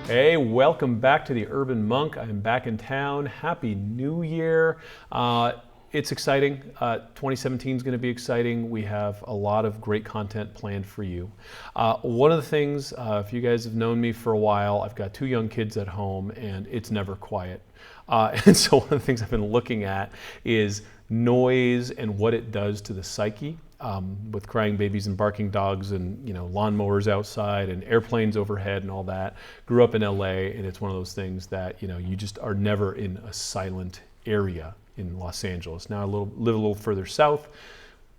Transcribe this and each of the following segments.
Hey, welcome back to the Urban Monk. I'm back in town. Happy New Year. It's exciting. 2017 is going to be exciting. We have a lot of great content planned for you. One of the things, if you guys have known me for a while, I've got 2 young kids at home and it's never quiet. And so one of the things I've been looking at is noise and what it does to the psyche. With crying babies and barking dogs and lawnmowers outside and airplanes overhead and all that. Grew up in LA, and it's one of those things that you just are never in a silent area in Los Angeles. Now I live a little further south.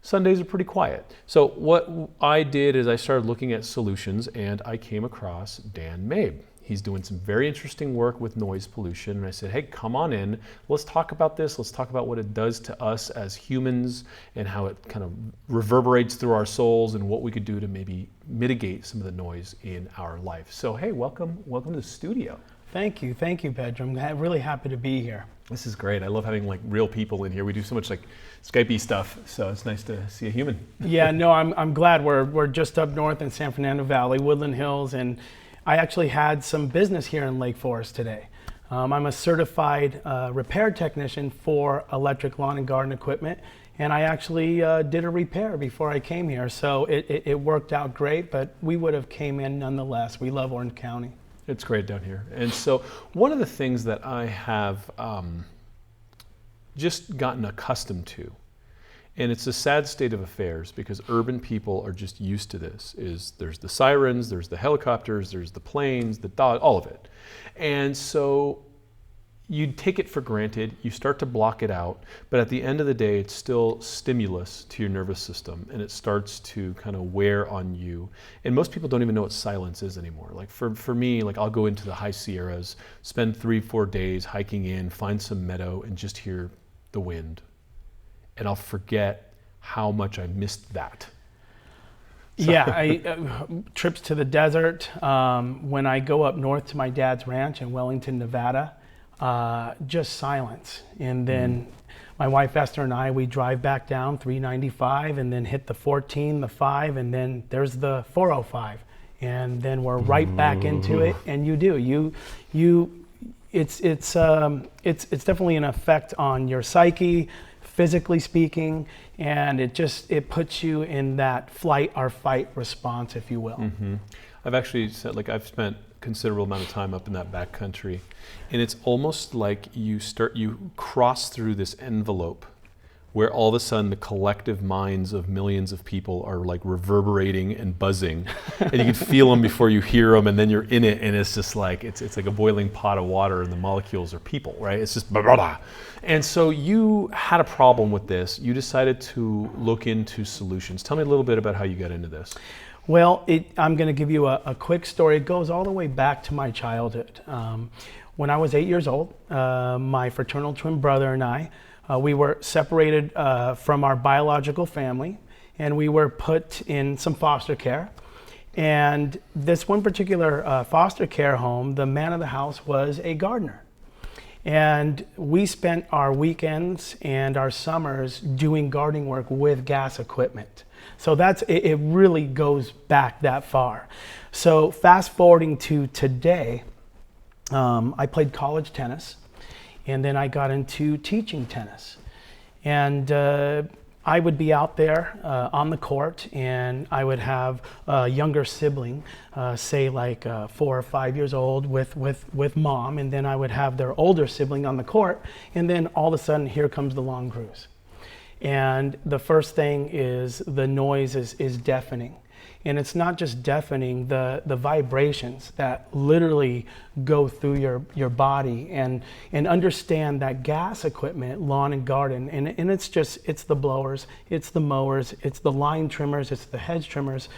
Sundays are pretty quiet. So what I did is I started looking at solutions, and I came across Dan Mabe. He's doing some very interesting work with noise pollution. And I said, hey, come on in. Let's talk about this. Let's talk about what it does to us as humans and how it kind of reverberates through our souls and what we could do to maybe mitigate some of the noise in our life. So, hey, welcome to the studio. Thank you, Pedro. I'm really happy to be here. This is great. I love having real people in here. We do so much Skype-y stuff, so it's nice to see a human. Yeah, no, I'm glad. We're just up north in San Fernando Valley, Woodland Hills, and I actually had some business here in Lake Forest today. I'm a certified repair technician for electric lawn and garden equipment, and I actually did a repair before I came here, so it worked out great, but we would have came in nonetheless. We love Orange County. It's great down here. And so one of the things that I have just gotten accustomed to, and it's a sad state of affairs because urban people are just used to this, is there's the sirens, there's the helicopters, there's the planes, the dog, all of it. And so you take it for granted, you start to block it out, but at the end of the day, it's still stimulus to your nervous system, and it starts to kind of wear on you. And most people don't even know what silence is anymore. For me, I'll go into the high Sierras, spend 3-4 days hiking in, find some meadow, and just hear the wind. And I'll forget how much I missed that. So. Yeah, trips to the desert. When I go up north to my dad's ranch in Wellington, Nevada, just silence. And then my wife Esther and I, we drive back down 395 and then hit the 14, the 5, and then there's the 405. And then we're right back into it. And it's definitely an effect on your psyche, physically speaking, and it puts you in that flight or fight response, if you will. Mm-hmm. I've actually said, I've spent a considerable amount of time up in that back country, and it's almost like you cross through this envelope where all of a sudden the collective minds of millions of people are reverberating and buzzing, and you can feel them before you hear them, and then you're in it, and it's just it's like a boiling pot of water, and the molecules are people, right? It's just blah, blah, blah. And so you had a problem with this. You decided to look into solutions. Tell me a little bit about how you got into this. Well, I'm going to give you a quick story. It goes all the way back to my childhood. When I was 8 years old, my fraternal twin brother and I, we were separated from our biological family, and we were put in some foster care. And this one particular foster care home, the man of the house was a gardener. And we spent our weekends and our summers doing gardening work with gas equipment. So it really goes back that far. So fast forwarding to today, I played college tennis, and then I got into teaching tennis. And I would be out there on the court, and I would have a younger sibling, say 4 or 5 years old with mom, and then I would have their older sibling on the court, and then all of a sudden here comes the long cruise. And the first thing is the noise is deafening. And it's not just deafening, the vibrations that literally go through your body, and understand that gas equipment, lawn and garden, and it's the blowers, it's the mowers, it's the line trimmers, it's the hedge trimmers.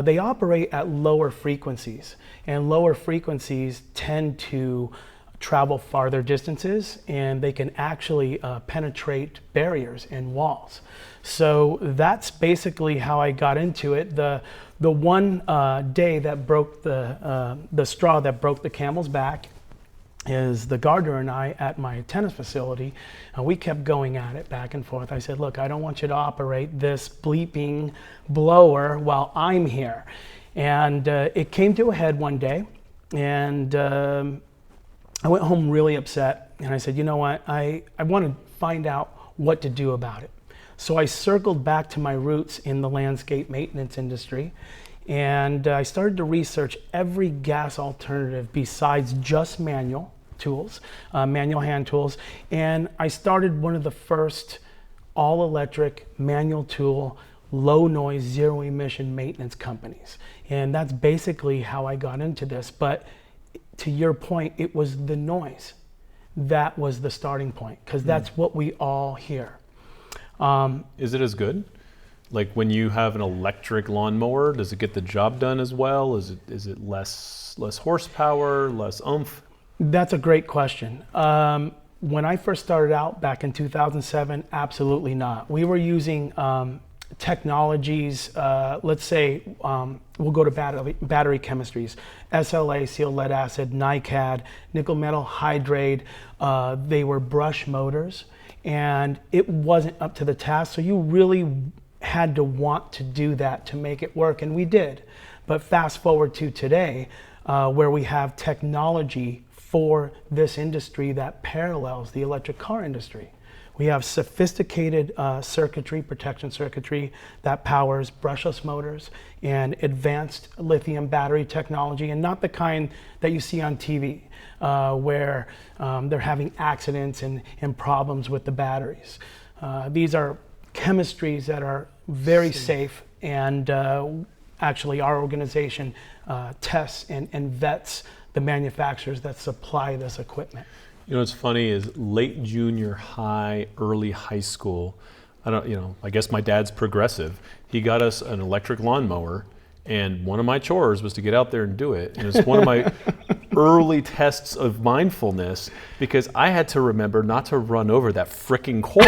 They operate at lower frequencies, and lower frequencies tend to travel farther distances, and they can actually penetrate barriers and walls. So that's basically how I got into it. The one day that broke the straw that broke the camel's back is the gardener and I at my tennis facility, and we kept going at it back and forth. I said, look, I don't want you to operate this bleeping blower while I'm here. And it came to a head one day. And I went home really upset, and I said, you know what, I want to find out what to do about it. So I circled back to my roots in the landscape maintenance industry, and I started to research every gas alternative besides just manual tools, manual hand tools. And I started one of the first all-electric manual tool, low noise, zero emission maintenance companies. And that's basically how I got into this. But to your point, it was the noise that was the starting point, because that's what we all hear. Is it as good? Like when you have an electric lawnmower, does it get the job done as well? Is it less horsepower, less oomph? That's a great question. When I first started out back in 2007, absolutely not. We were using technologies, let's say, we'll go to battery chemistries, SLA, seal lead acid, NiCad, nickel metal hydrate. They were brush motors, and it wasn't up to the task. So you really had to want to do that to make it work, and we did. But fast forward to today, where we have technology for this industry that parallels the electric car industry. We have sophisticated circuitry, protection circuitry that powers brushless motors and advanced lithium battery technology, and not the kind that you see on TV where they're having accidents and problems with the batteries. These are chemistries that are very safe, and actually our organization tests and vets the manufacturers that supply this equipment. You know what's funny is late junior high, early high school, I guess my dad's progressive. He got us an electric lawnmower, and one of my chores was to get out there and do it. And it's one of my early tests of mindfulness, because I had to remember not to run over that frickin' cord.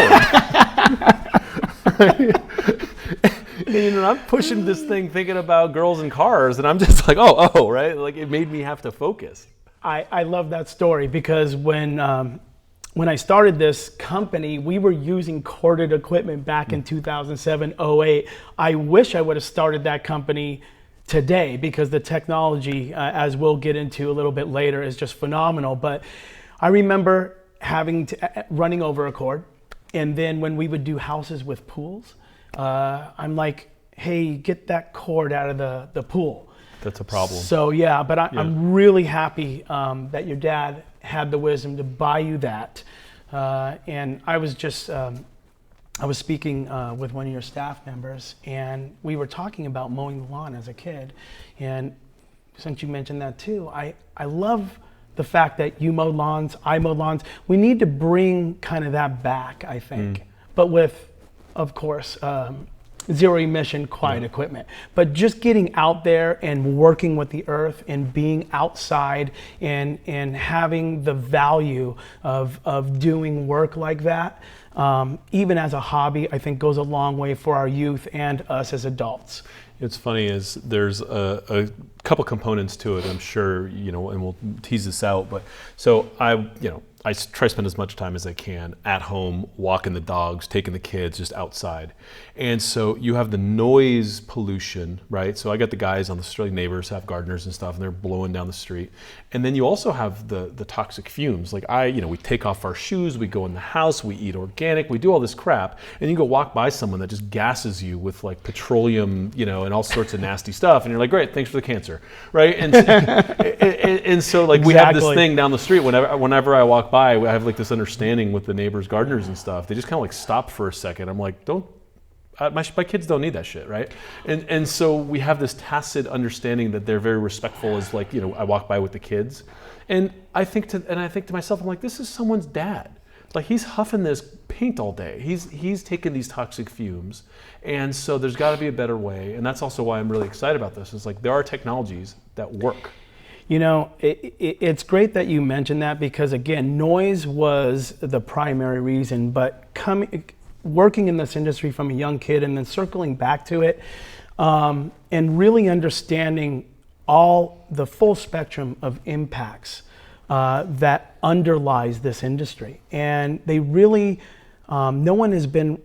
And I'm pushing this thing thinking about girls and cars, and I'm just like, oh, right? Like, it made me have to focus. I love that story, because when I started this company, we were using corded equipment back in 2007, 08. I wish I would have started that company today, because the technology, as we'll get into a little bit later, is just phenomenal. But I remember running over a cord, and then when we would do houses with pools, I'm like, hey, get that cord out of the pool. That's a problem. So yeah, but I'm really happy that your dad had the wisdom to buy you that. And I was just, I was speaking with one of your staff members, and we were talking about mowing the lawn as a kid. And since you mentioned that too, I love the fact that you mow lawns, I mow lawns. We need to bring kind of that back, I think. But with, of course, zero emission quiet equipment. But just getting out there and working with the earth and being outside and having the value of doing work like that, even as a hobby, I think goes a long way for our youth and us as adults. It's funny, is there's a couple components to it, I'm sure, and we'll tease this out. But so I try to spend as much time as I can at home, walking the dogs, taking the kids, just outside. And so you have the noise pollution, right? So I got the guys on the street, neighbors have gardeners and stuff, and they're blowing down the street. And then you also have the toxic fumes. Like we take off our shoes, we go in the house, we eat organic, we do all this crap, and you go walk by someone that just gasses you with like petroleum, and all sorts of nasty stuff, and you're like, great, thanks for the cancer, right? And so like we have this thing down the street. Whenever I walk by, I have like this understanding with the neighbors, gardeners and stuff. They just kind of like stop for a second. I'm like, my kids don't need that shit, right? And so we have this tacit understanding that they're very respectful. As like, I walk by with the kids, and I think to myself, I'm like, this is someone's dad. Like, he's huffing this paint all day. He's taking these toxic fumes, and so there's got to be a better way. And that's also why I'm really excited about this. It's like there are technologies that work. It's great that you mentioned that, because again, noise was the primary reason, but working in this industry from a young kid and then circling back to it, and really understanding all the full spectrum of impacts that underlies this industry. And they really, no one has been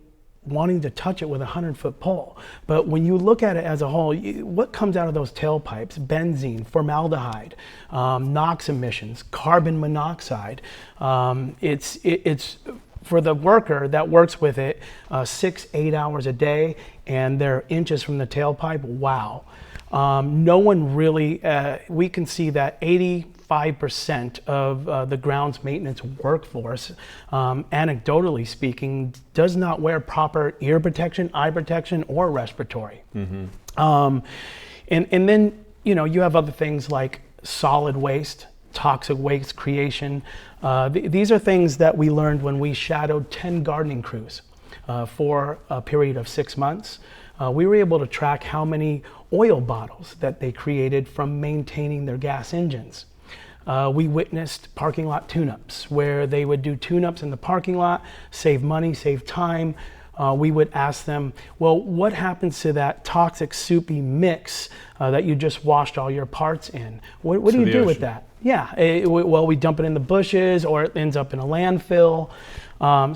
wanting to touch it with a 100-foot pole. But when you look at it as a whole, what comes out of those tailpipes? Benzene, formaldehyde, NOx emissions, carbon monoxide. It's for the worker that works with it 6-8 hours a day, and they're inches from the tailpipe. Wow. No one really, we can see that 85% of the grounds maintenance workforce, anecdotally speaking, does not wear proper ear protection, eye protection, or respiratory. And then, you have other things like solid waste, toxic waste creation. These are things that we learned when we shadowed 10 gardening crews for a period of 6 months. We were able to track how many oil bottles that they created from maintaining their gas engines. We witnessed parking lot tune-ups where they would do tune-ups in the parking lot, save money, save time. We would ask them, well, what happens to that toxic soupy mix that you just washed all your parts in? What do you do with that? Yeah, well, we dump it in the bushes or it ends up in a landfill.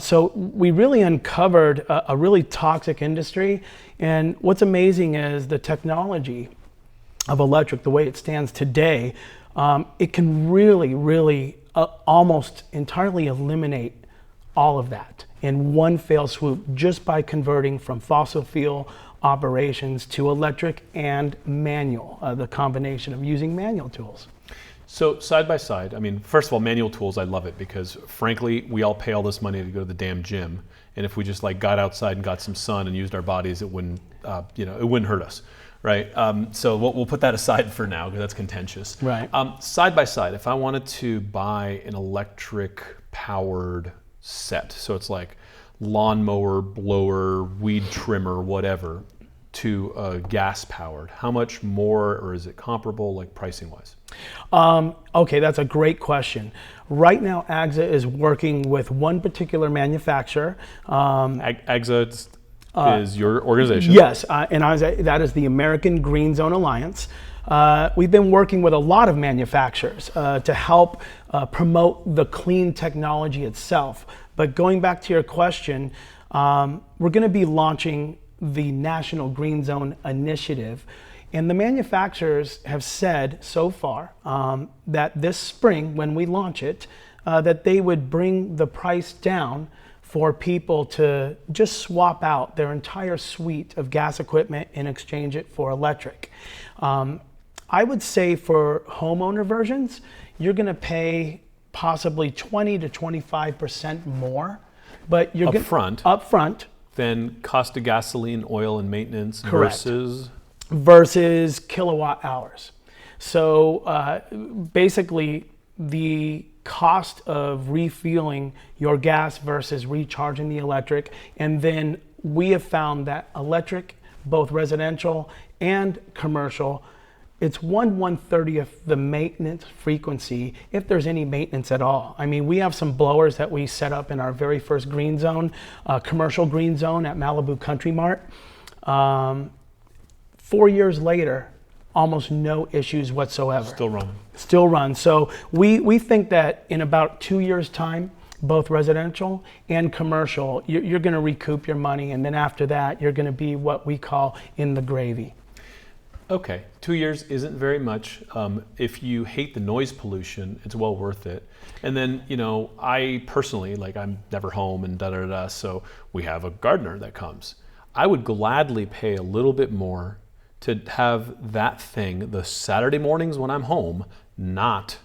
So we really uncovered a really toxic industry. And what's amazing is the technology of electric, the way it stands today, it can really almost entirely eliminate all of that in one fell swoop just by converting from fossil fuel operations to electric and manual, the combination of using manual tools. So side by side, I mean, first of all, manual tools, I love it because frankly, we all pay all this money to go to the damn gym. And if we just got outside and got some sun and used our bodies, it wouldn't, it wouldn't hurt us, right? So we'll put that aside for now because that's contentious. Right. Side by side, if I wanted to buy an electric powered set, so it's like lawnmower, blower, weed trimmer, whatever, to a gas powered, how much more, or is it comparable, like pricing wise? Okay, that's a great question. Right now, AGSA is working with one particular manufacturer. AGSA is your organization? Yes, and that is the American Green Zone Alliance. We've been working with a lot of manufacturers to help promote the clean technology itself. But going back to your question, we're going to be launching the National Green Zone Initiative. And the manufacturers have said so far that this spring, when we launch it, that they would bring the price down for people to just swap out their entire suite of gas equipment and exchange it for electric. I would say for homeowner versions, you're going to pay possibly 20 to 25% more, but you're up front. Then cost of gasoline, oil, and maintenance. Correct. versus kilowatt hours. So basically, the cost of refueling your gas versus recharging the electric, and then we have found that electric, both residential and commercial, it's 1/130th the maintenance frequency, if there's any maintenance at all. I mean, we have some blowers that we set up in our very first green zone, commercial green zone at Malibu Country Mart. 4 years later, almost no issues whatsoever. Still run. So we think that in about 2 years' time, both residential and commercial, you're going to recoup your money, and then after that, you're going to be what we call in the gravy. Okay, 2 years isn't very much. If you hate the noise pollution, it's well worth it. And then, I personally, I'm never home and so we have a gardener that comes. I would gladly pay a little bit more to have that thing the Saturday mornings when I'm home not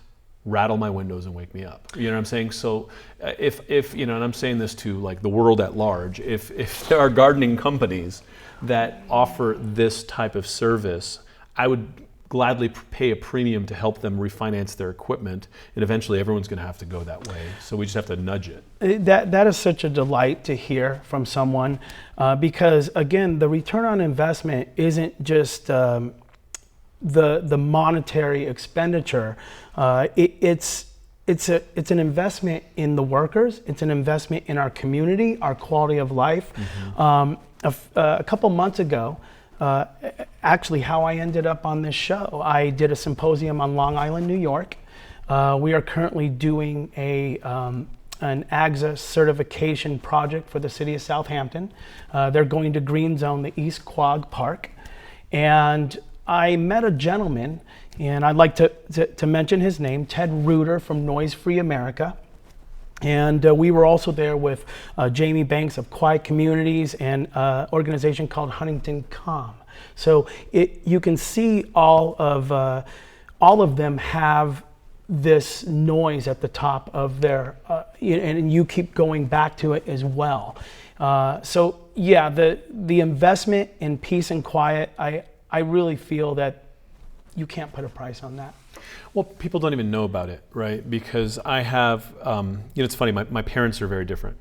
rattle my windows and wake me up. You know what I'm saying? So if and I'm saying this to the world at large, if there are gardening companies that offer this type of service, I would gladly pay a premium to help them refinance their equipment, and eventually everyone's going to have to go that way. So we just have to nudge it. That is such a delight to hear from someone because, again, the return on investment isn't just the monetary expenditure. It's an investment in the workers. It's an investment in our community, our quality of life. Mm-hmm. A couple months ago, actually how I ended up on this show, I did a symposium on Long Island, New York. We are currently doing an AGSA certification project for the city of Southampton. They're going to green zone the East Quag Park. And I met a gentleman, and I'd like to mention his name, Ted Reuter from Noise Free America. And we were also there with Jamie Banks of Quiet Communities and an organization called Huntington Calm. So you can see all of them have this noise at the top of their, and you keep going back to it as well. So yeah, the investment in peace and quiet, I really feel that you can't put a price on that. Well, people don't even know about it, right? Because I have, it's funny, my parents are very different.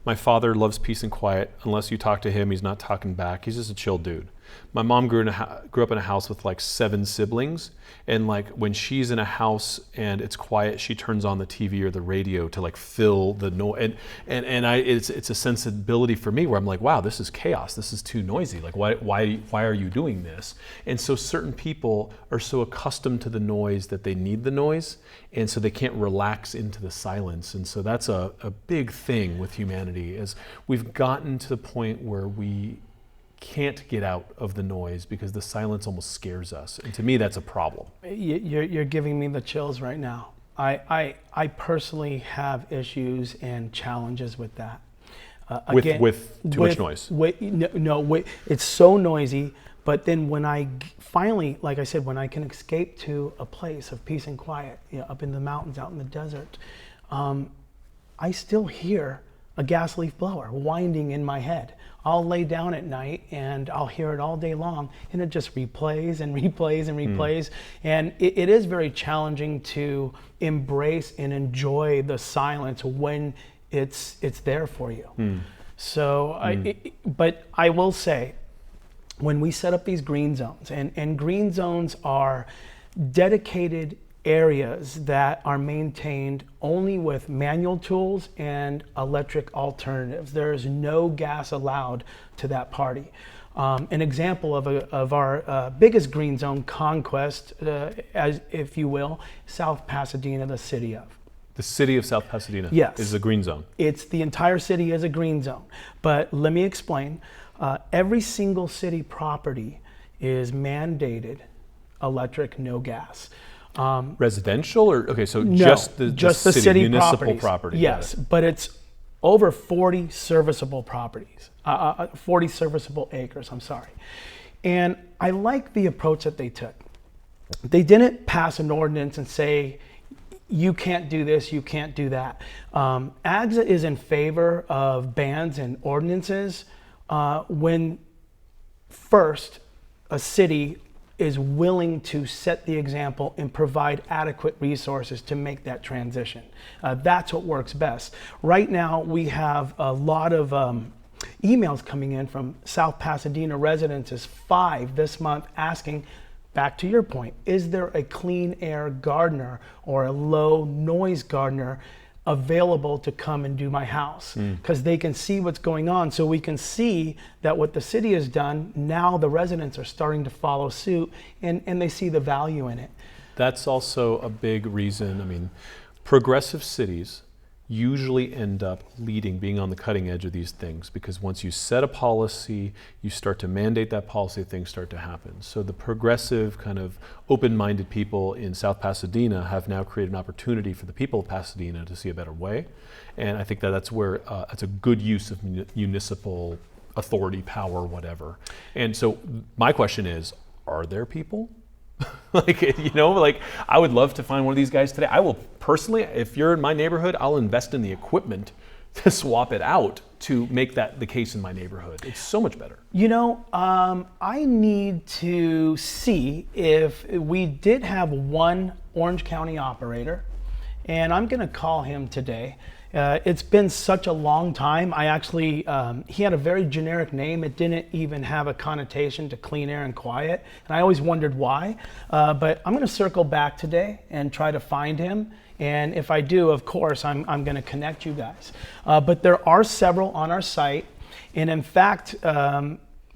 My father loves peace and quiet. Unless you talk to him, he's not talking back. He's just a chill dude. My mom grew up in a house with like 7 siblings, and like when she's in a house and it's quiet, she turns on the TV or the radio to like fill the noise. And it's a sensibility for me where I'm like, wow, this is chaos. This is too noisy. Like why are you doing this? And so certain people are so accustomed to the noise that they need the noise, and so they can't relax into the silence. And so that's a big thing with humanity, is we've gotten to the point where we can't get out of the noise because the silence almost scares us. And to me, that's a problem. You're giving me the chills right now. I personally have issues and challenges with that. With too much noise? It's so noisy, but then when I finally, like I said, when I can escape to a place of peace and quiet, up in the mountains, out in the desert, I still hear a gas leaf blower winding in my head. I'll lay down at night and I'll hear it all day long, and it just replays and replays and replays. And it is very challenging to embrace and enjoy the silence when it's there for you. So, but I will say, when we set up these green zones, and green zones are dedicated areas that are maintained only with manual tools and electric alternatives. There is no gas allowed to that party. An example of our biggest green zone conquest, as if you will, South Pasadena, the city of. The city of South Pasadena, yes, is a green zone. It's the entire city is a green zone. But let me explain. Every single city property is mandated electric, no gas. Residential or okay, so no, just the city municipal property. Yes, but it's over 40 serviceable properties, 40 serviceable acres. I'm sorry, and I like the approach that they took. They didn't pass an ordinance and say you can't do this, you can't do that. AGSA is in favor of bans and ordinances when first a city is willing to set the example and provide adequate resources to make that transition. That's what works best. Right now, we have a lot of emails coming in from South Pasadena residents, 5 this month, asking, back to your point, is there a clean air gardener or a low noise gardener available to come and do my house? Because they can see what's going on. So we can see that what the city has done, now the residents are starting to follow suit, and they see the value in it. That's also a big reason. I mean, progressive cities usually end up being on the cutting edge of these things, because once you set a policy, you start to mandate that policy, things start to happen. So the progressive kind of open-minded people in South Pasadena have now created an opportunity for the people of Pasadena to see a better way. And I think that's where it's a good use of municipal authority, power, whatever. And so my question is, are there people? I would love to find one of these guys today. I will personally, if you're in my neighborhood, I'll invest in the equipment to swap it out to make that the case in my neighborhood. It's so much better. I need to see if we did have one Orange County operator, and I'm going to call him today. It's been such a long time. I actually, he had a very generic name. It didn't even have a connotation to clean air and quiet. And I always wondered why. But I'm going to circle back today and try to find him. And if I do, of course, I'm going to connect you guys. But there are several on our site. And in fact,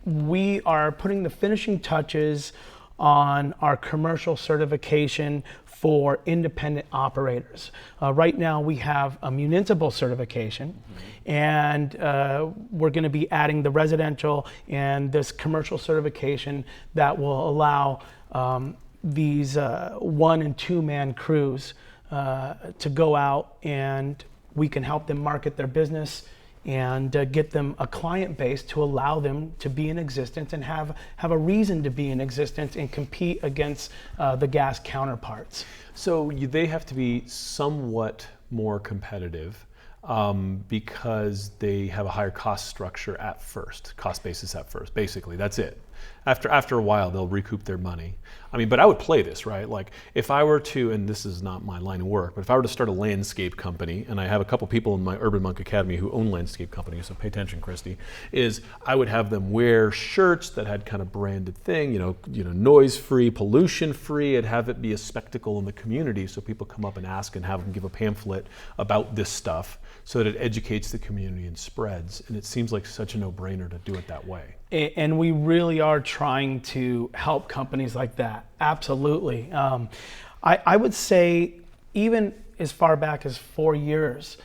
we are putting the finishing touches on our commercial certification for independent operators. Right now we have a municipal certification, and we're going to be adding the residential and this commercial certification that will allow these 1 and 2 man crews to go out, and we can help them market their business and get them a client base to allow them to be in existence and have a reason to be in existence and compete against the gas counterparts. So they have to be somewhat more competitive because they have a higher cost structure at first, cost basis at first, basically, that's it. After a while, they'll recoup their money. I mean, but I would play this, right? Like if I were to, and this is not my line of work, but if I were to start a landscape company, and I have a couple people in my Urban Monk Academy who own landscape companies, so pay attention, Christy, is I would have them wear shirts that had kind of branded thing, noise-free, pollution-free, and have it be a spectacle in the community so people come up and ask and have them give a pamphlet about this stuff so that it educates the community and spreads. And it seems like such a no-brainer to do it that way. And we really are trying to help companies like that. Absolutely. I would say even as far back as 4 years,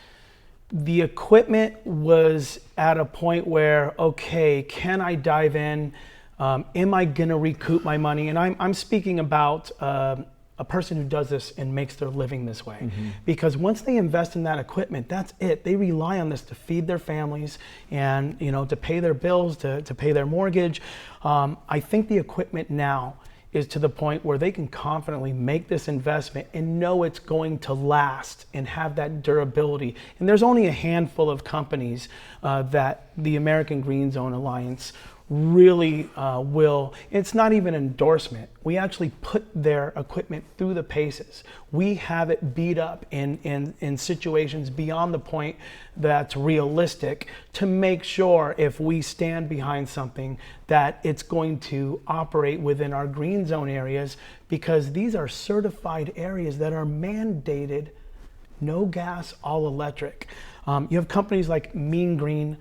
the equipment was at a point where, okay, can I dive in? Am I going to recoup my money? And I'm speaking about a person who does this and makes their living this way. Mm-hmm. Because once they invest in that equipment, that's it. They rely on this to feed their families and to pay their bills, to pay their mortgage. I think the equipment now is to the point where they can confidently make this investment and know it's going to last and have that durability. And there's only a handful of companies that the American Green Zone Alliance really will. It's not even an endorsement. We actually put their equipment through the paces. We have it beat up in situations beyond the point that's realistic to make sure if we stand behind something that it's going to operate within our green zone areas, because these are certified areas that are mandated no gas, all electric. You have companies like Mean Green.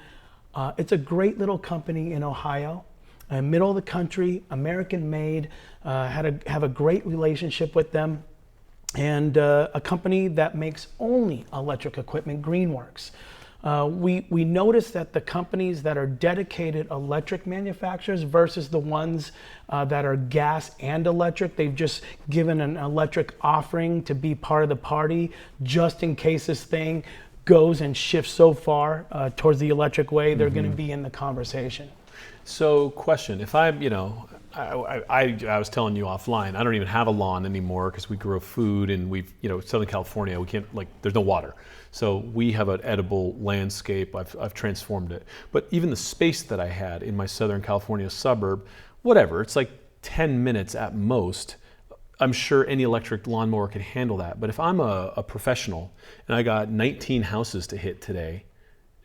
It's a great little company in Ohio, middle of the country, American made, have a great relationship with them, and a company that makes only electric equipment, Greenworks. We noticed that the companies that are dedicated electric manufacturers versus the ones that are gas and electric, they've just given an electric offering to be part of the party just in case this thing goes and shifts so far towards the electric way, they're going to be in the conversation. So question, if I was telling you offline, I don't even have a lawn anymore because we grow food and we've, Southern California, we can't, there's no water. So we have an edible landscape, I've transformed it. But even the space that I had in my Southern California suburb, whatever, it's like 10 minutes at most. I'm sure any electric lawnmower can handle that. But if I'm a professional and I got 19 houses to hit today,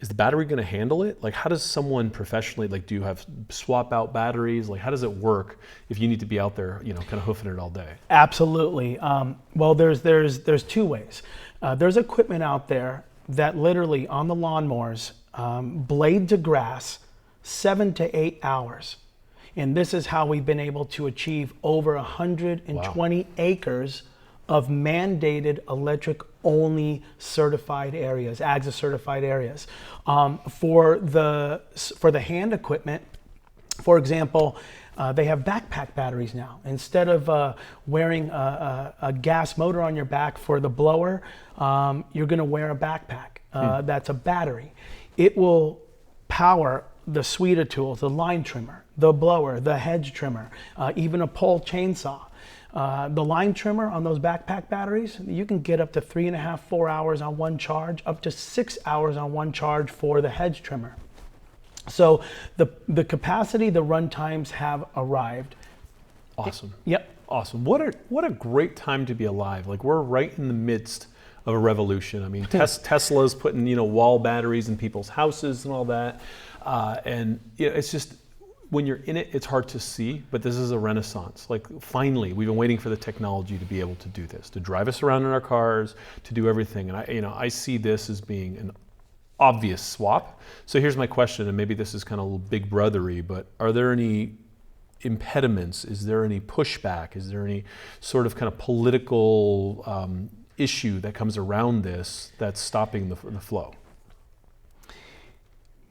is the battery going to handle it? How does someone professionally, do you have swap out batteries? How does it work if you need to be out there, kind of hoofing it all day? Absolutely. Well, there's 2 ways. There's equipment out there that literally on the lawnmowers, blade to grass, 7 to 8 hours. And this is how we've been able to achieve over 120 acres of mandated electric-only certified areas, AGSA certified areas. For the hand equipment, for example, they have backpack batteries now. Instead of wearing a gas motor on your back for the blower, you're going to wear a backpack that's a battery. It will power the suite of tools, the line trimmer, the blower, the hedge trimmer, even a pole chainsaw. The line trimmer on those backpack batteries, you can get up to 3.5, 4 hours on one charge, up to 6 hours on one charge for the hedge trimmer. So the capacity, the run times have arrived. Awesome. Yep. Awesome. What a great time to be alive. We're right in the midst of a revolution. I mean, Tesla's putting, wall batteries in people's houses and all that. And it's just, when you're in it, it's hard to see, but this is a renaissance. Finally, we've been waiting for the technology to be able to do this, to drive us around in our cars, to do everything. And I see this as being an obvious swap. So here's my question, and maybe this is kind of a little big brothery, but are there any impediments? Is there any pushback? Is there any sort of kind of political issue that comes around this that's stopping the flow?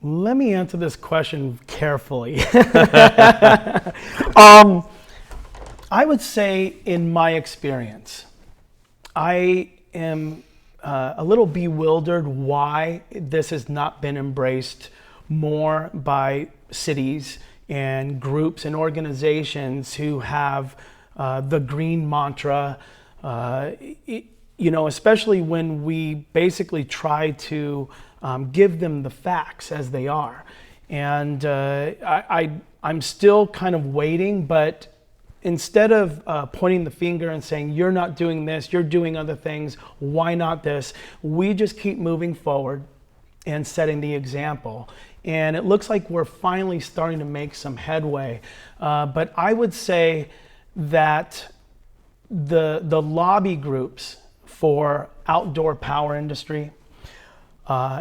Let me answer this question carefully. I would say, in my experience, I am a little bewildered why this has not been embraced more by cities and groups and organizations who have the green mantra, especially when we basically try to give them the facts as they are. And I'm still kind of waiting, but instead of pointing the finger and saying, you're not doing this, you're doing other things, why not this? We just keep moving forward and setting the example. And it looks like we're finally starting to make some headway. But I would say that the lobby groups for outdoor power industry,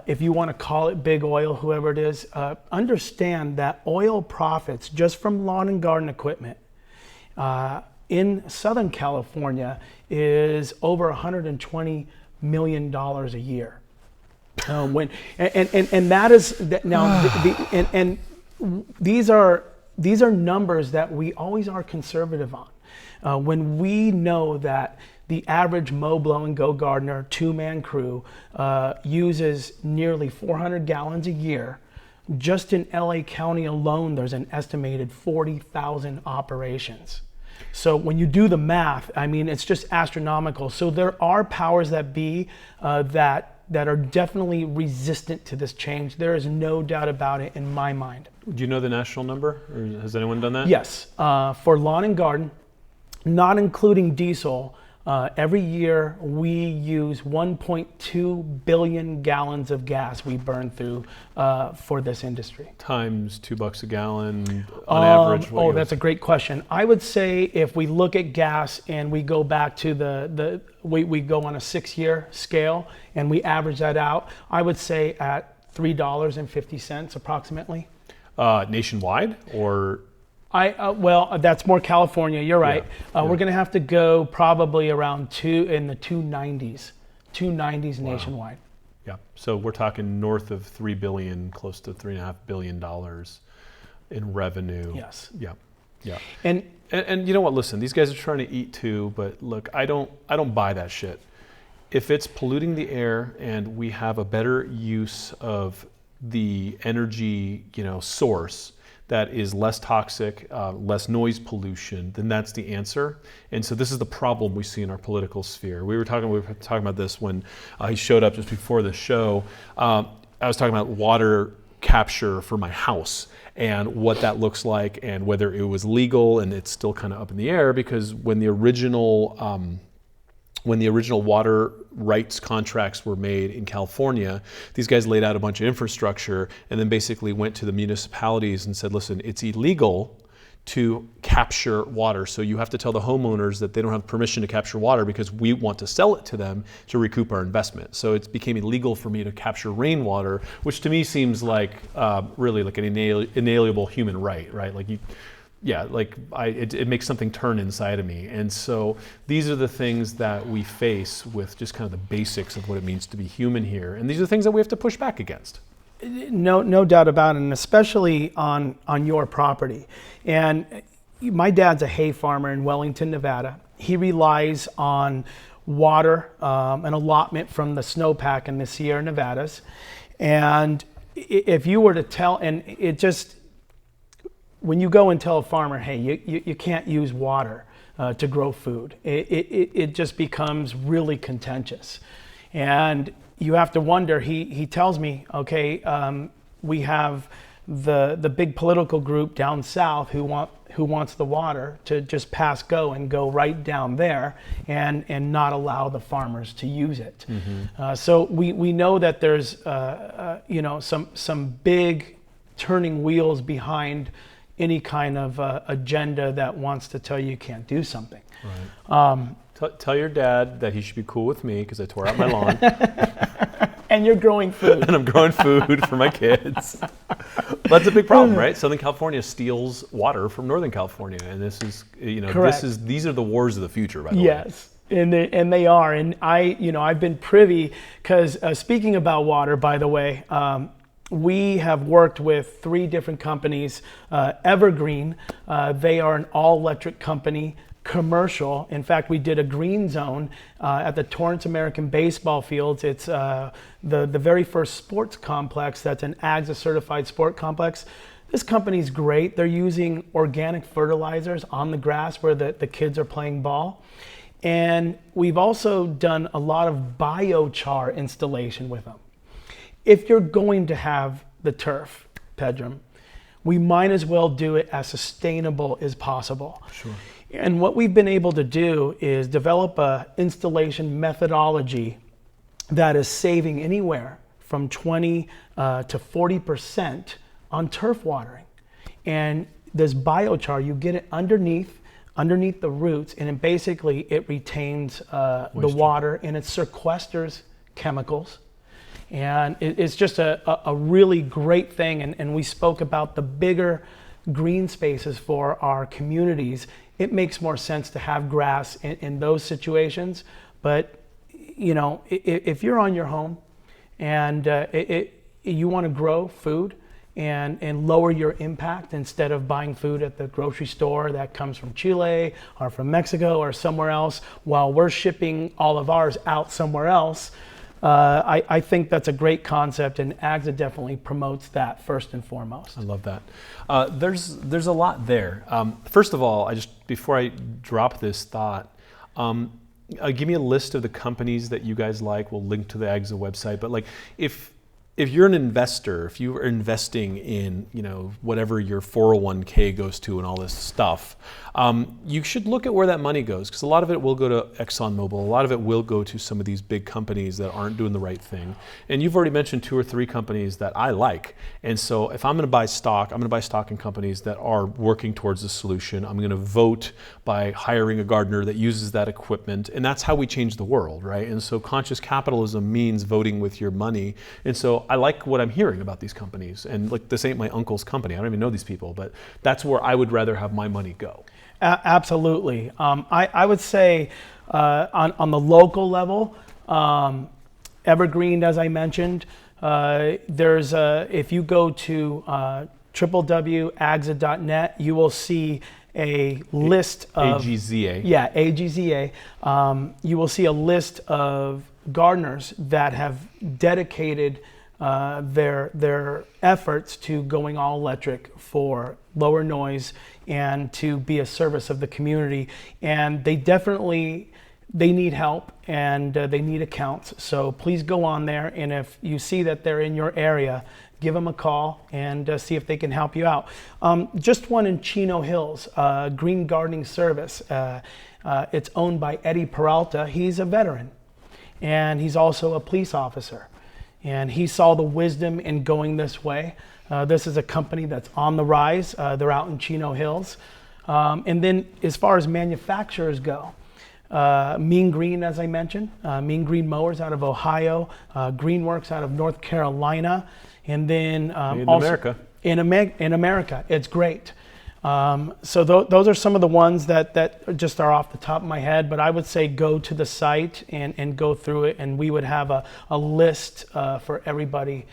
if you want to call it big oil, whoever it is, understand that oil profits just from lawn and garden equipment in Southern California is over $120 million a year. And that is now these are numbers that we always are conservative on. When we know that the average mow, blow, and go gardener 2-man crew uses nearly 400 gallons a year. Just in LA County alone, there's an estimated 40,000 operations. So when you do the math, I mean, it's just astronomical. So there are powers that be that are definitely resistant to this change. There is no doubt about it in my mind. Do you know the national number, or has anyone done that? Yes, for lawn and garden, not including diesel, every year we use 1.2 billion gallons of gas we burn through for this industry. Times $2 a gallon on average? That's a great question. I would say if we look at gas and we go back to we go on a 6-year scale and we average that out, I would say at $3.50 approximately. Nationwide, or? Well, that's more California. You're right. Yeah. We're going to have to go probably around in the 290s nationwide. Yeah. So we're talking north of $3 billion, close to $3.5 billion in revenue. Yes. Yeah. Yeah. And you know what? Listen, these guys are trying to eat too, but look, I don't buy that shit. If it's polluting the air and we have a better use of the energy, source that is less toxic, less noise pollution, then that's the answer. And so this is the problem we see in our political sphere. We were talking about this when he showed up just before the show. I was talking about water capture for my house and what that looks like and whether it was legal, and it's still kind of up in the air because when the original water rights contracts were made in California, these guys laid out a bunch of infrastructure and then basically went to the municipalities and said, listen, it's illegal to capture water. So you have to tell the homeowners that they don't have permission to capture water because we want to sell it to them to recoup our investment. So it became illegal for me to capture rainwater, which to me seems like really like an inalienable human right? Like it makes something turn inside of me. And so these are the things that we face with just kind of the basics of what it means to be human here. And these are the things that we have to push back against. No doubt about it, and especially on your property. And my dad's a hay farmer in Wellington, Nevada. He relies on water, an allotment from the snowpack in the Sierra Nevadas. And if you were to tell, and it just, when you go and tell a farmer, hey, you can't use water to grow food, it just becomes really contentious. And you have to wonder, he tells me, okay, we have the big political group down south who wants the water to just pass go and go right down there and not allow the farmers to use it. Mm-hmm. So we know that there's some big turning wheels behind any kind of agenda that wants to tell you can't do something. Right. Tell your dad that he should be cool with me because I tore out my lawn. And you're growing food. And I'm growing food for my kids. That's a big problem, right? Southern California steals water from Northern California, and this is, Correct. these are the wars of the future, by the way. Yes. And they are. And I've been privy, because speaking about water, by the way, we have worked with 3 different companies. Evergreen, they are an all-electric company, commercial. In fact, we did a green zone at the Torrance American baseball fields. It's the very first sports complex that's an AGSA certified sport complex. This company's great. They're using organic fertilizers on the grass where the kids are playing ball. And we've also done a lot of biochar installation with them. If you're going to have the turf, Pedram, we might as well do it as sustainable as possible. Sure. And what we've been able to do is develop a installation methodology that is saving anywhere from 20 to 40% on turf watering. And this biochar, you get it underneath the roots, and it retains the water, and it sequesters chemicals. And it's just a really great thing. And we spoke about the bigger green spaces for our communities. It makes more sense to have grass in those situations. But, if you're on your home and you want to grow food and lower your impact, instead of buying food at the grocery store that comes from Chile or from Mexico or somewhere else, while we're shipping all of ours out somewhere else, I think that's a great concept, and AGSA definitely promotes that first and foremost. I love that. There's a lot there. First of all, before I drop this thought, give me a list of the companies that you guys like. We'll link to the AGSA website. But if you're an investor, if you are investing in whatever your 401k goes to and all this stuff, you should look at where that money goes, because a lot of it will go to ExxonMobil, a lot of it will go to some of these big companies that aren't doing the right thing. And you've already mentioned 2 or 3 companies that I like. And so if I'm going to buy stock, I'm going to buy stock in companies that are working towards the solution. I'm going to vote by hiring a gardener that uses that equipment, and that's how we change the world, right? And so conscious capitalism means voting with your money. And so I like what I'm hearing about these companies. And this ain't my uncle's company. I don't even know these people, but that's where I would rather have my money go. Absolutely. I would say on the local level, Evergreen, as I mentioned, if you go to www.agza.net, you will see a list of AGZA. Yeah, AGZA. You will see a list of gardeners that have dedicated their efforts to going all electric for lower noise and to be a service of the community. And they need help, and they need accounts. So please go on there, and if you see that they're in your area, give them a call and see if they can help you out. Just one in Chino Hills, Green Gardening Service. It's owned by Eddie Peralta. He's a veteran, and he's also a police officer. And he saw the wisdom in going this way. This is a company that's on the rise. They're out in Chino Hills. And then as far as manufacturers go, Mean Green, as I mentioned, Mean Green Mowers out of Ohio, Greenworks out of North Carolina, and then in America, it's great. So those are some of the ones that just are off the top of my head, but I would say go to the site and go through it, and we would have a list for everybody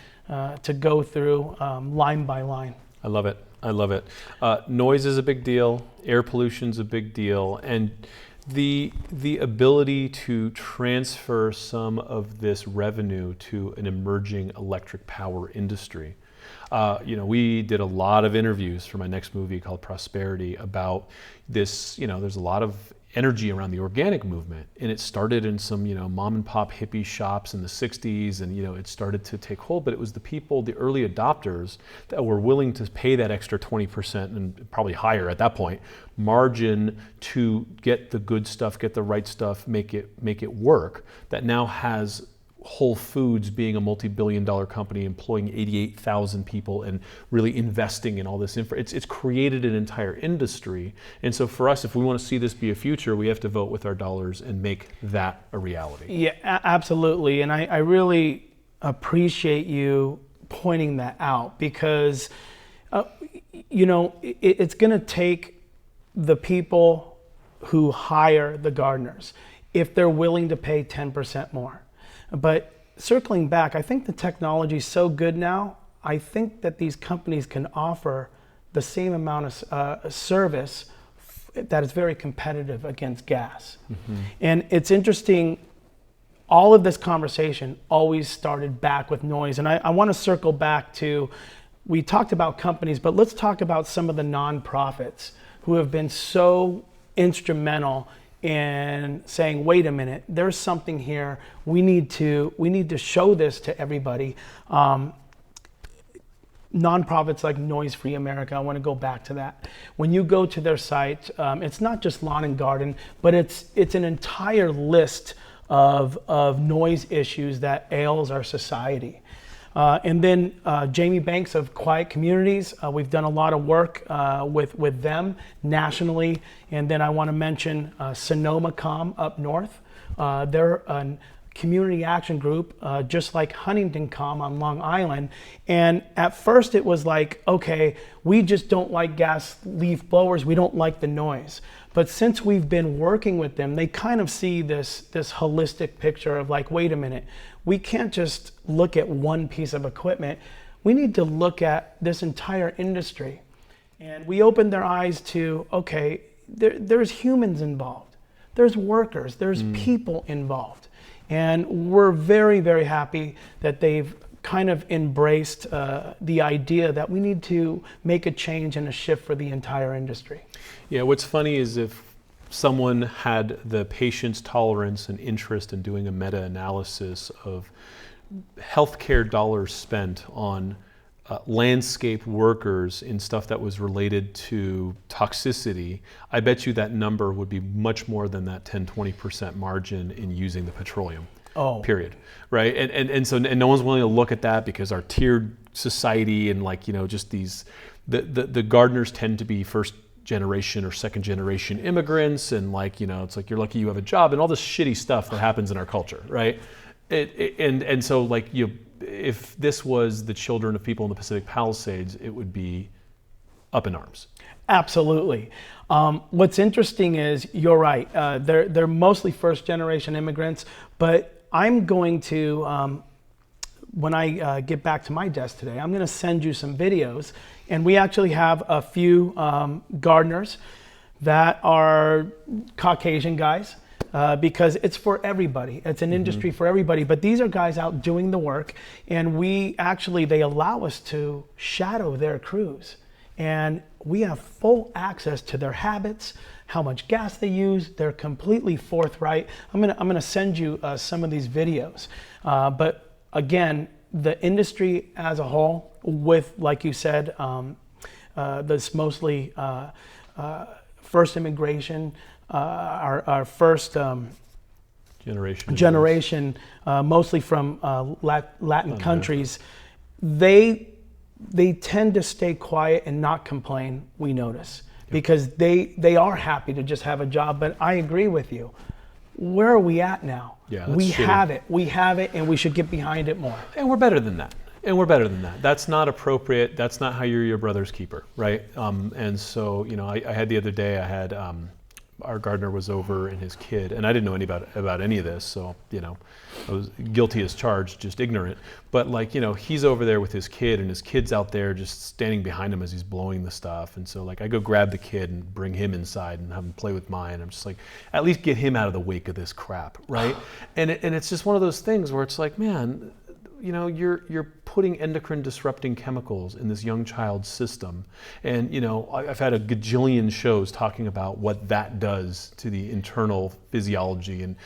to go through line by line. I love it. I love it. Noise is a big deal. Air pollution is a big deal. And the ability to transfer some of this revenue to an emerging electric power industry. We did a lot of interviews for my next movie called Prosperity about this. There's a lot of energy around the organic movement, and it started in some mom and pop hippie shops in the 60s, and it started to take hold. But it was the people, the early adopters, that were willing to pay that extra 20% and probably higher at that point margin to get the good stuff, get the right stuff, make it work. That now has Whole Foods being a multi-billion-dollar company, employing 88,000 people and really investing in all this info. It's created an entire industry. And so for us, if we want to see this be a future, we have to vote with our dollars and make that a reality. Yeah, absolutely. And I really appreciate you pointing that out, because it's going to take the people who hire the gardeners if they're willing to pay 10% more. But circling back, I think the technology is so good now, I think that these companies can offer the same amount of service that is very competitive against gas. Mm-hmm. And it's interesting, all of this conversation always started back with noise. And I want to circle back to, we talked about companies, but let's talk about some of the nonprofits who have been so instrumental in saying, wait a minute, there's something here. We need to show this to everybody. Nonprofits like Noise Free America, I want to go back to that. When you go to their site, it's not just lawn and garden, but it's an entire list of noise issues that ails our society. And then Jamie Banks of Quiet Communities, we've done a lot of work with them nationally. And then I want to mention Sonoma Com up north. They're a community action group, just like Huntington Com on Long Island. And at first it was like, okay, we just don't like gas leaf blowers. We don't like the noise. But since we've been working with them, they kind of see this holistic picture of like, wait a minute, we can't just look at one piece of equipment. We need to look at this entire industry. And we opened their eyes to, okay, there's humans involved. There's workers, there's people involved. And we're very, very happy that they've kind of embraced the idea that we need to make a change and a shift for the entire industry. Yeah, what's funny is if someone had the patience, tolerance, and interest in doing a meta-analysis of healthcare dollars spent on landscape workers in stuff that was related to toxicity, I bet you that number would be much more than that 10-20% margin in using the petroleum. Oh. Period. Right? And so no one's willing to look at that because our tiered society and just these, the gardeners tend to be first generation or second generation immigrants, and it's like you're lucky you have a job and all this shitty stuff that happens in our culture, right? So if this was the children of people in the Pacific Palisades, it would be up in arms. Absolutely. What's interesting is, you're right, they're mostly first generation immigrants, but I'm going to, when I get back to my desk today, I'm going to send you some videos, and we actually have a few gardeners that are Caucasian guys. Because it's for everybody. It's an industry for everybody, but these are guys out doing the work, and they allow us to shadow their crews. And we have full access to their habits, how much gas they use. They're completely forthright. I'm gonna send you some of these videos. But again, the industry as a whole, with, like you said, this mostly first immigration, our first generation, mostly from Latin countries, they tend to stay quiet and not complain, we notice, because they are happy to just have a job. But I agree with you. Where are we at now? Yeah, we have it, and we should get behind it more. And we're better than that. That's not appropriate. That's not how you're your brother's keeper, right? And so, I had the other day, I had our gardener was over and his kid, and I didn't know any about any of this, so I was guilty as charged, just ignorant. But he's over there with his kid, and his kid's out there just standing behind him as he's blowing the stuff. And so I go grab the kid and bring him inside and have him play with mine. I'm just like, at least get him out of the wake of this crap, right? And it's just one of those things where it's like, man, you're putting endocrine disrupting chemicals in this young child's system. And, I've had a gajillion shows talking about what that does to the internal physiology, and,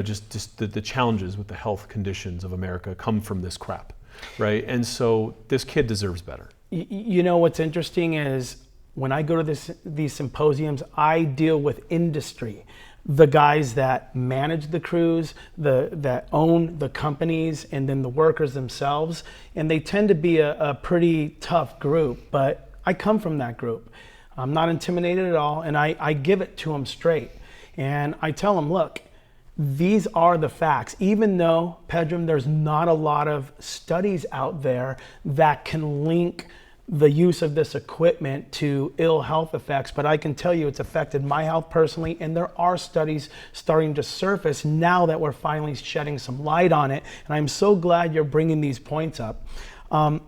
just the challenges with the health conditions of America come from this crap, right? And so this kid deserves better. What's interesting is, when I go to these symposiums, I deal with industry. The guys that manage the crews, that own the companies, and then the workers themselves. And they tend to be a pretty tough group, but I come from that group. I'm not intimidated at all, and I give it to them straight. And I tell them, look, these are the facts. Even though, Pedram, there's not a lot of studies out there that can link the use of this equipment to ill health effects, but I can tell you it's affected my health personally, and there are studies starting to surface now that we're finally shedding some light on it, and I'm so glad you're bringing these points up. I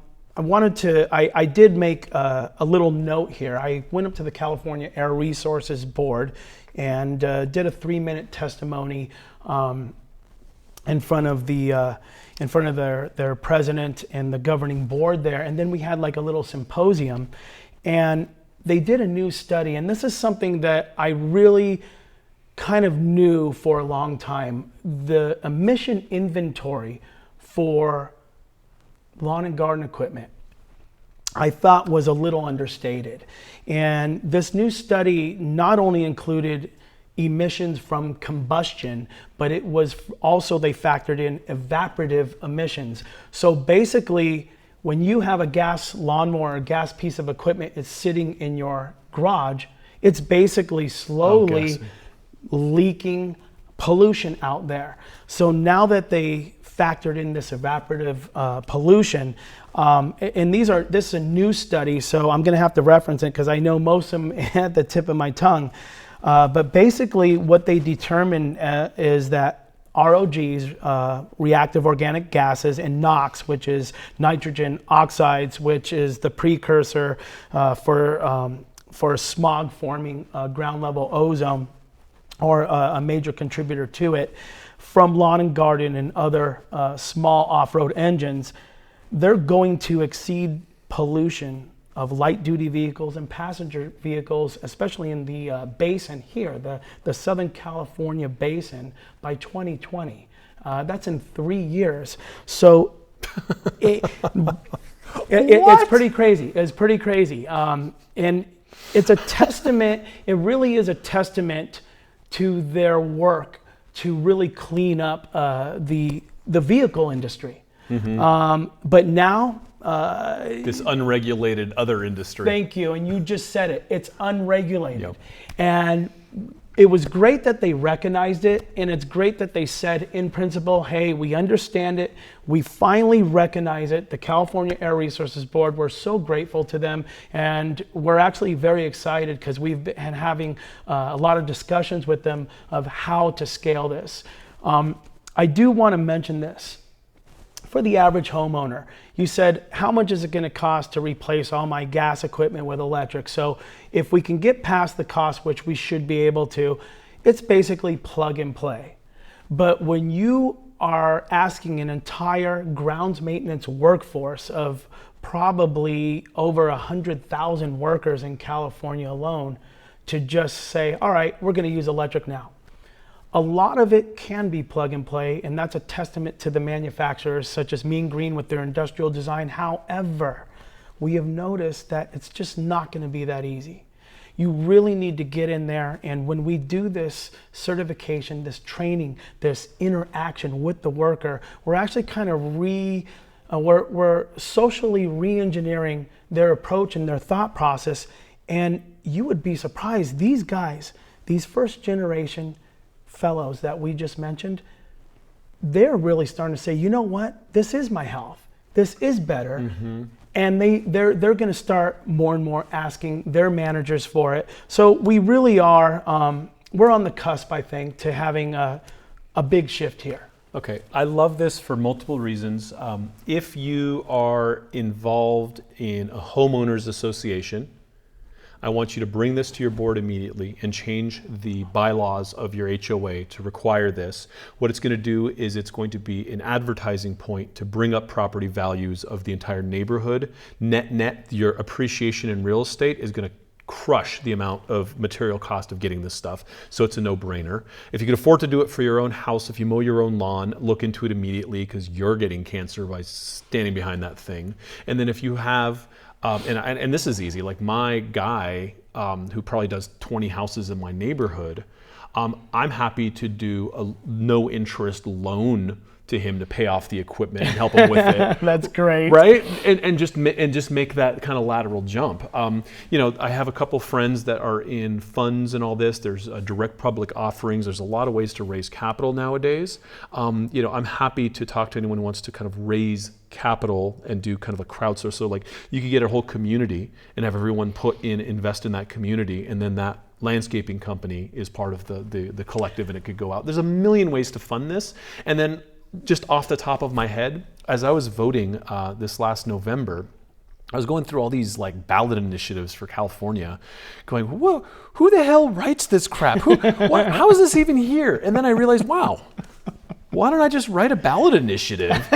did make a little note here. I went up to the California Air Resources Board and did a 3-minute testimony in front of their president and the governing board there. And then we had like a little symposium, and they did a new study. And this is something that I really kind of knew for a long time. The emission inventory for lawn and garden equipment, I thought was a little understated. And this new study not only included emissions from combustion, but it was also, they factored in evaporative emissions. So basically, when you have a gas lawnmower, a gas piece of equipment is sitting in your garage, it's basically slowly leaking pollution out there. So now that they factored in this evaporative pollution, and this is a new study, so I'm going to have to reference it because I know most of them at the tip of my tongue. But basically what they determined is that ROGs, reactive organic gases, and NOx, which is nitrogen oxides, which is the precursor for smog forming ground level ozone, or a major contributor to it, from lawn and garden and other small off-road engines, they're going to exceed pollution of light-duty vehicles and passenger vehicles, especially in the basin here, the Southern California basin, by 2020. That's in 3 years. So it's pretty crazy. It's pretty crazy. And it's a testament, it really is a testament to their work to really clean up the vehicle industry. Mm-hmm. But now, this unregulated other industry. Thank you, and you just said it. It's unregulated. Yep. And it was great that they recognized it, and it's great that they said in principle, hey, we understand it. We finally recognize it. The California Air Resources Board, we're so grateful to them, and we're actually very excited because we've been having a lot of discussions with them of how to scale this. I do want to mention this. For the average homeowner, you said, how much is it going to cost to replace all my gas equipment with electric? So if we can get past the cost, which we should be able to, it's basically plug and play. But when you are asking an entire grounds maintenance workforce of probably over 100,000 workers in California alone to just say, all right, we're going to use electric now. A lot of it can be plug and play, and that's a testament to the manufacturers such as Mean Green with their industrial design. However, we have noticed that it's just not going to be that easy. You really need to get in there, and when we do this certification, this training, this interaction with the worker, we're actually kind of we're socially re-engineering their approach and their thought process. And you would be surprised, these guys, these first generation fellows that we just mentioned, they're really starting to say, you know what, this is my health, this is better. Mm-hmm. And they're going to start more and more asking their managers for it. So we really are, we're on the cusp, I think, to having a big shift here. Okay, I love this for multiple reasons. If you are involved in a homeowners association, I want you to bring this to your board immediately and change the bylaws of your HOA to require this. What it's going to do is it's going to be an advertising point to bring up property values of the entire neighborhood. Net, your appreciation in real estate is going to crush the amount of material cost of getting this stuff. So it's a no-brainer. If you can afford to do it for your own house, if you mow your own lawn, look into it immediately because you're getting cancer by standing behind that thing. And then if you have and this is easy, like my guy who probably does 20 houses in my neighborhood, I'm happy to do a no interest loan to him to pay off the equipment and help him with it. That's great. Right? And just make that kind of lateral jump. I have a couple friends that are in funds and all this. There's direct public offerings. There's a lot of ways to raise capital nowadays. I'm happy to talk to anyone who wants to kind of raise capital and do kind of a crowdsource. So like you could get a whole community and have everyone invest in that community, and then that landscaping company is part of the collective, and it could go out. There's a million ways to fund this. And then just off the top of my head, as I was voting this last November, I was going through all these like ballot initiatives for California, going, whoa, who the hell writes this crap? How is this even here? And then I realized, wow, why don't I just write a ballot initiative?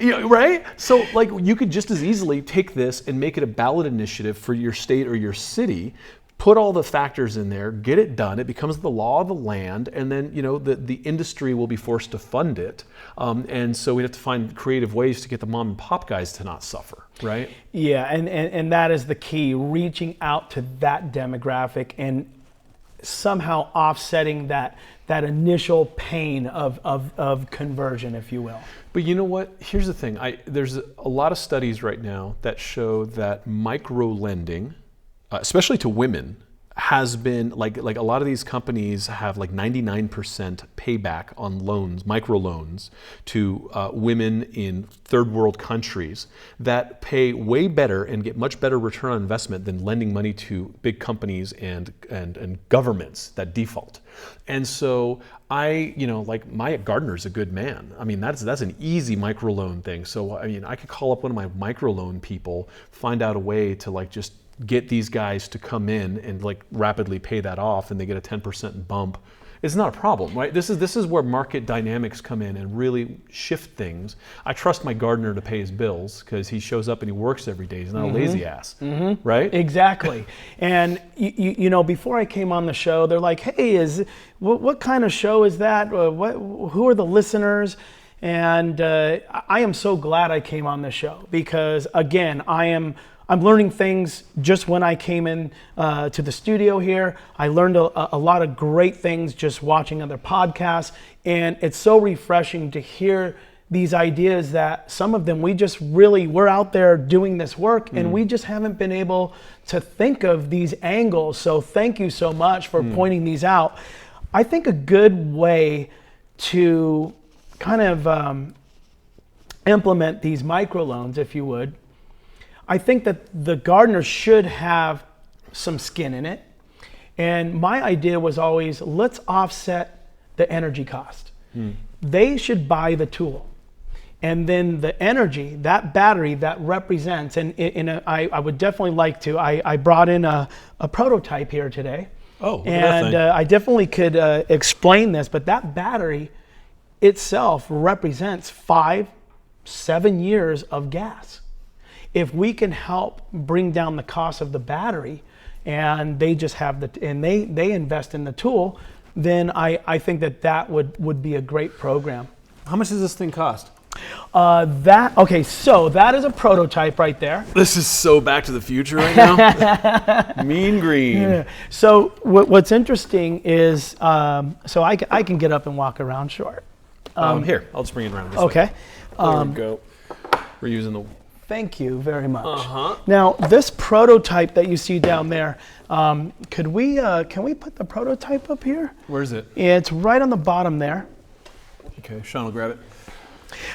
Right? So like you could just as easily take this and make it a ballot initiative for your state or your city, put all the factors in there, get it done. It becomes the law of the land, and then the industry will be forced to fund it. And so we have to find creative ways to get the mom and pop guys to not suffer, right? Yeah, and that is the key, reaching out to that demographic and somehow offsetting that initial pain of conversion, if you will. But you know what? Here's the thing. There's a lot of studies right now that show that micro lending, especially to women, has been like a lot of these companies have like 99% payback on loans, micro loans to women in third world countries that pay way better and get much better return on investment than lending money to big companies and governments that default. And so my gardener's a good man. I mean, that's an easy microloan thing. So I mean, I could call up one of my microloan people, find out a way to like just get these guys to come in and like rapidly pay that off, and they get a 10% bump. It's not a problem, right? This is where market dynamics come in and really shift things. I trust my gardener to pay his bills because he shows up and he works every day. He's not a lazy ass, right? Exactly. And before I came on the show, they're like, "Hey, what kind of show is that? Who are the listeners?" And I am so glad I came on the show because, again, I'm learning things just when I came in to the studio here. I learned a lot of great things just watching other podcasts, and it's so refreshing to hear these ideas that some of them we're out there doing this work and we just haven't been able to think of these angles. So thank you so much for pointing these out. I think a good way to kind of implement these microloans, if you would, I think that the gardener should have some skin in it. And my idea was always, let's offset the energy cost. They should buy the tool. And then the energy, that battery that represents, I would definitely like to, I brought in a prototype here today. Oh, look at and that thing. I definitely could explain this, but that battery itself represents 5-7 years of gas. If we can help bring down the cost of the battery, and they just have they invest in the tool, then I think that would be a great program. How much does this thing cost? So that is a prototype right there. This is so Back to the Future right now. Mean Green. Yeah. So what's interesting is, so I can get up and walk around short. Here, I'll just bring it around this Okay. way. There we go. We're using the... Thank you very much. Now, this prototype that you see down there, can we put the prototype up here? Where is it? It's right on the bottom there. Okay, Sean will grab it.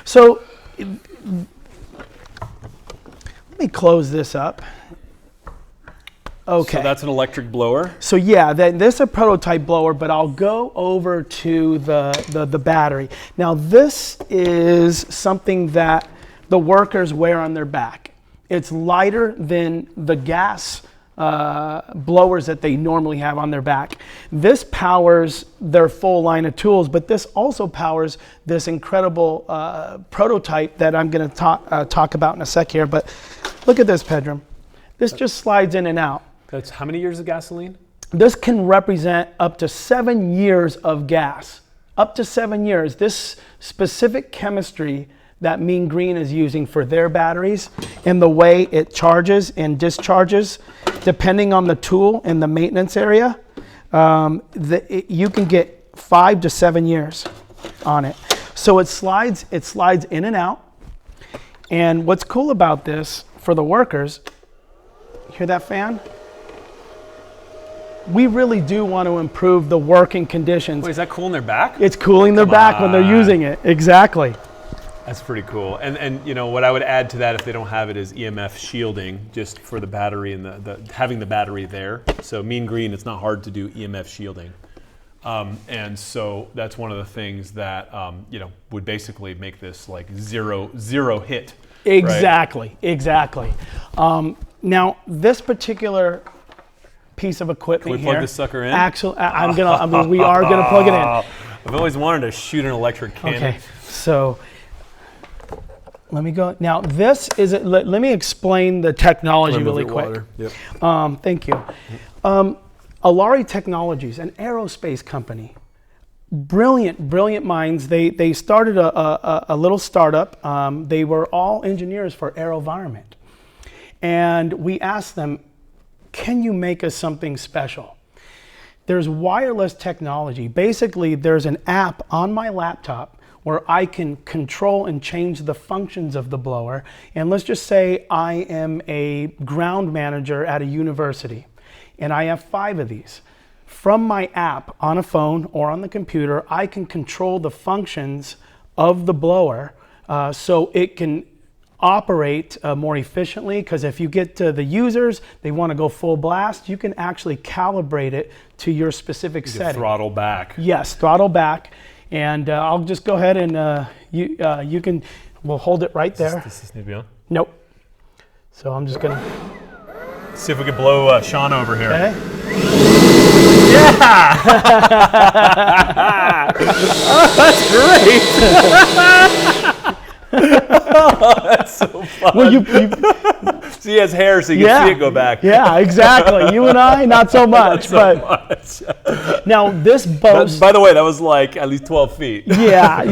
So let me close this up. Okay. So that's an electric blower? So yeah, this is a prototype blower, but I'll go over to the battery. Now this is something that the workers wear on their back. It's lighter than the gas blowers that they normally have on their back. This powers their full line of tools, but this also powers this incredible prototype that I'm going to talk about in a sec here. But look at this, Pedram. This just slides in and out. That's how many years of gasoline? This can represent up to 7 years of gas. Up to 7 years. This specific chemistry that Mean Green is using for their batteries and the way it charges and discharges, depending on the tool and the maintenance area, you can get 5 to 7 years. on it. So it slides in and out. And what's cool about this for the workers, hear that fan? We really do want to improve the working conditions. Wait, is that cooling their back? It's cooling their back when they're using it. Exactly. That's pretty cool. And you know what I would add to that if they don't have it is EMF shielding, just for the battery and the having the battery there. So Mean Green, it's not hard to do EMF shielding. And so that's one of the things that you know, would basically make this like zero hit. Exactly, right? exactly. Now this particular piece of equipment Can we plug here, this sucker in? Actually, we are gonna plug it in. I've always wanted to shoot an electric cannon. Okay, so let me go. Now this is, let me explain the technology really quick. Yep. Thank you. Alari Technologies, an aerospace company. Brilliant minds. They started a little startup. They were all engineers for AeroVironment. And we asked them, can you make us something special? There's wireless technology. Basically, there's an app on my laptop where I can control and change the functions of the blower. And let's just say I am a ground manager at a university, and I have 5 of these. From my app on a phone or on the computer, I can control the functions of the blower so it can operate more efficiently, because if you get to the users, they want to go full blast, you can actually calibrate it to your specific setting. Throttle back. Yes, throttle back. And I'll just go ahead and you can, we'll hold it right there. Does this need to be on? Nope. So I'm just gonna see if we can blow Sean over here. Okay. Yeah! Oh, that's great! Oh, that's so fun. Well, so he has hair so you can see it go back. Yeah, exactly. You and I, not so much. Much. Now this boasts. By the way, that was like at least 12 feet. Yeah.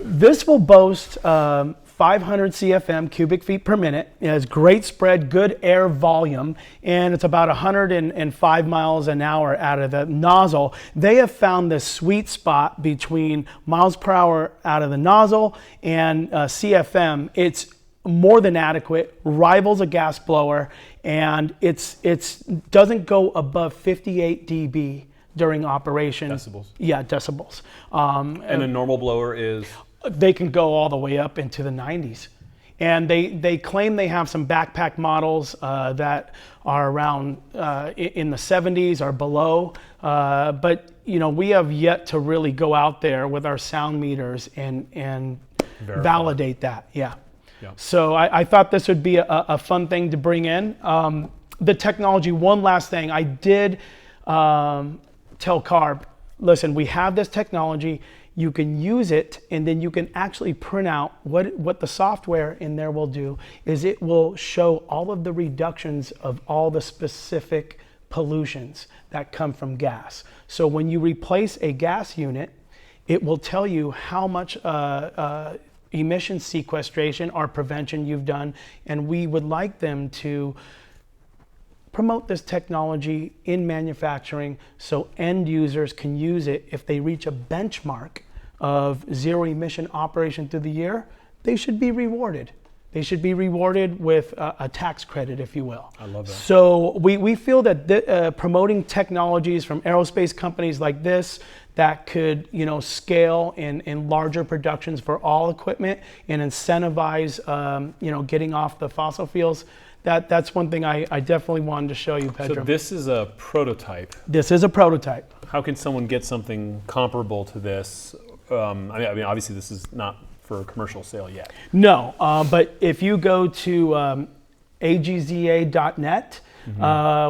This will boast 500 CFM, cubic feet per minute. It has great spread, good air volume, and it's about 105 miles an hour out of the nozzle. They have found the sweet spot between miles per hour out of the nozzle and CFM. It's more than adequate, rivals a gas blower, and it's doesn't go above 58 dB during operation. Decibels. Yeah, decibels. And a normal blower is? They can go all the way up into the 90s. And they claim they have some backpack models that are around in the 70s or below. But you know, we have yet to really go out there with our sound meters and validate that. Yeah. So I thought this would be a fun thing to bring in. The technology, one last thing, I did tell Carb, listen, we have this technology, you can use it, and then you can actually print out what the software in there will do is it will show all of the reductions of all the specific pollutions that come from gas. So when you replace a gas unit, it will tell you how much emission sequestration or prevention you've done, and we would like them to promote this technology in manufacturing so end users can use it. If they reach a benchmark of zero emission operation through the year, they should be rewarded. They should be rewarded with a tax credit, if you will. I love that. So we feel that promoting technologies from aerospace companies like this that could, you know, scale in larger productions for all equipment and incentivize, you know, getting off the fossil fuels. That's one thing I definitely wanted to show you, Pedro. So this is a prototype. This is a prototype. How can someone get something comparable to this? I mean, obviously this is not for commercial sale yet. No, but if you go to agza.net,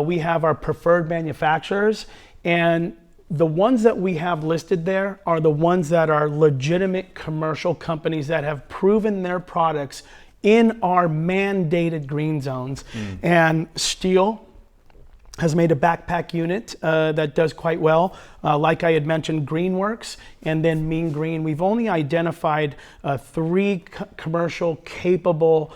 we have our preferred manufacturers, and the ones that we have listed there are the ones that are legitimate commercial companies that have proven their products in our mandated green zones. And Steel has made a backpack unit that does quite well. Like I had mentioned, Greenworks and then Mean Green. We've only identified 3 commercial capable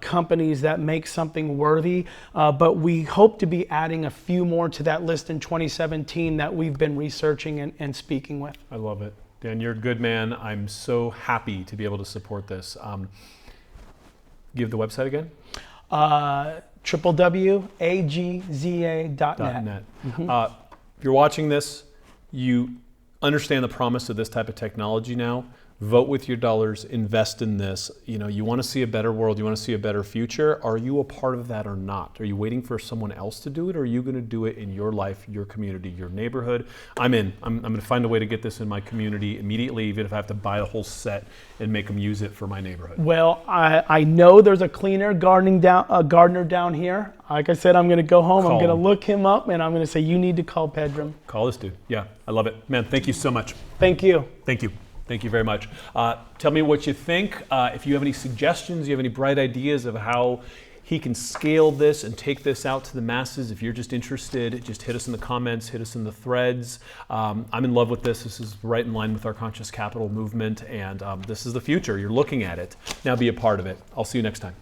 companies that make something worthy, but we hope to be adding a few more to that list in 2017 that we've been researching and speaking with. I love it. Dan, you're a good man. I'm so happy to be able to support this. Give the website again. www.agza.net. .net. If you're watching this, you understand the promise of this type of technology now. Vote with your dollars, invest in this. You know, you want to see a better world, you want to see a better future. Are you a part of that or not? Are you waiting for someone else to do it, or are you going to do it in your life, your community, your neighborhood? I'm in. I'm going to find a way to get this in my community immediately, even if I have to buy a whole set and make them use it for my neighborhood. Well, I know there's a gardener down here. Like I said, I'm going to go home. I'm going to look him up, and I'm going to say, you need to call Pedram. Call this dude. Yeah, I love it. Man, thank you so much. Thank you. Thank you. Thank you very much. Tell me what you think. If you have any suggestions, you have any bright ideas of how he can scale this and take this out to the masses. If you're just interested, just hit us in the comments, hit us in the threads. I'm in love with this. This is right in line with our conscious capital movement, and this is the future. You're looking at it. Now be a part of it. I'll see you next time.